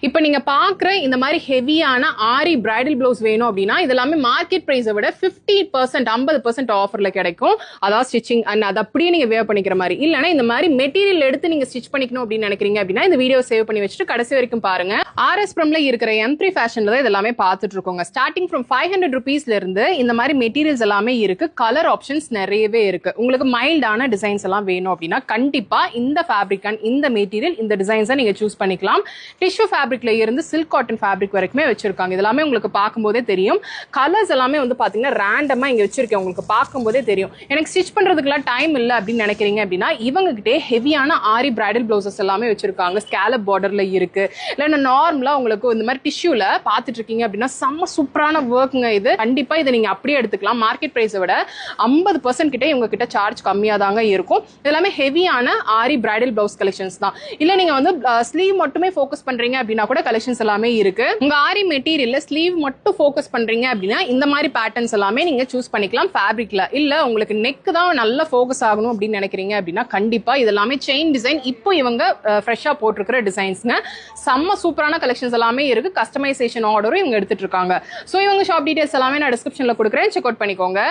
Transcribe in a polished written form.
இப்போ நீங்க பாக்குற இந்த மாதிரி ஹெவியான ஆரி பிரைடல் ப்ளவுஸ் வேணும் அப்படின்னா இதெல்லாமே மார்க்கெட் பிரைஸை விட 50% ஆஃபர்ல கிடைக்கும். அதாவது ஸ்டிச்சிங் அண்ட் அது அப்படியே நீங்க வேவ் பண்ணிக்கிற மாதிரி இல்லைன்னா இந்த மாதிரி மெட்டீரியல் எடுத்து நீங்க ஸ்டிச் பண்ணிக்கணும் அப்படின்னு நினைக்கிறீங்க அப்படின்னா இந்த வீடியோ சேவ் பண்ணி வச்சுட்டு கடைசி வரைக்கும் பாருங்க. ஆர்எஸ் பிரம்ல இருக்கிற M3 ஃபேஷன்ல தான் இதெல்லாமே பார்த்துட்டு இருக்கோங்க. ஸ்டார்டிங் ஃப்ரம் 500 rupeesல இருந்து இந்த மாதிரி மெட்டீரியல்ஸ் எல்லாமே இருக்கு. கலர் ஆப்ஷன்ஸ் நிறையவே இருக்கு. உங்களுக்கு மைல்டான டிசைன்ஸ் எல்லாம் வேணும் அப்படின்னா கண்டிப்பா இந்த ஃபேப்ரிக் அண்ட் இந்த மெட்டீரியல் இந்த டிசைன்ஸை நீங்க சூஸ் பண்ணிக்கலாம். டிஷ்யூ ஃபேப்ரிக்ல இருந்து சில்க் காட்டன் ஃபேப்ரிக் வரைக்குமே வச்சிருக்காங்க. இதெல்லாமே உங்களுக்கு பார்க்கும்போதே தெரியும். கலர்ஸ் எல்லாமே வந்து பாத்தீங்கன்னா ரேண்டமா இங்க வச்சிருக்கேன். உங்களுக்கு பார்க்கும்போதே தெரியும். எனக்கு ஸ்டிச் பண்றதுக்குலாம் டைம் இல்லை அப்படின்னு நினைக்கிறீங்க அப்படின்னா இவங்க கிட்டே ஹெவியான ஆரி பிரைடல் பிளவுசஸ் எல்லாமே வச்சிருக்காங்க. ஸ்கேலப் பார்டர்ல இருக்கு. இல்லைன்னா நார்மலா உங்களுக்கு இந்த மாதிரி டிஷ்யூல பாத்துட்டு இருக்கீங்க அப்படின்னா செம்ம சூப்பரான ஒர்க்குங்க இது. கண்டிப்பா இதை நீங்க அப்படியே எடுத்துக்கலாம். மார்க்கெட் பிரைஸை விட 50% கிட்ட இவங்க கிட்ட சார்ஜ் கம்மியா தாங்க இருக்கும். இதெல்லாமே ஹெவியான ஆரி பிரைடல் பிளவுஸ் கலெக்ஷன்ஸ் தான். இல்ல நீங்க வந்து ஸ்லீவ் மட்டுமே ஃபோக்கஸ் பண்றீங்க அப்படின்னா கூட கலெக்ஷன்ஸ் எல்லாமே இருக்கு. உங்க ஆரி மெட்டீரியல்ல ஸ்லீவ் மட்டும் ஃபோக்கஸ் பண்றீங்க அப்படின்னா இந்த மாதிரி பேட்டர்ன்ஸ் எல்லாமே நீங்க சூஸ் பண்ணிக்கலாம் ஃபேப்ரிக்ல. இல்ல உங்களுக்கு நெக் தான் நல்லா ஃபோக்கஸ் ஆகணும் அப்படின்னு நினைக்கிறீங்க அப்படின்னா கண்டிப்பா இதெல்லாமே செயின் டிசைன் இப்போ இவங்க ஃப்ரெஷ்ஷா போட்டிருக்கிற டிசைன்ஸ்ங்க. செம்ம சூப்பரான கலெக்ஷன்ஸ் எல்லாமே இருக்கு. கஸ்டமைசேஷன் ஆர்டரும் இவங்க எடுத்துட்டு இருக்காங்க. சோ இவங்க ஷாப் டீடைல்ஸ் எல்லாமே நான் டிஸ்கிரிப்ஷன்ல கொடுக்குறேன். செக் அவுட் பண்ணிக்கோங்க.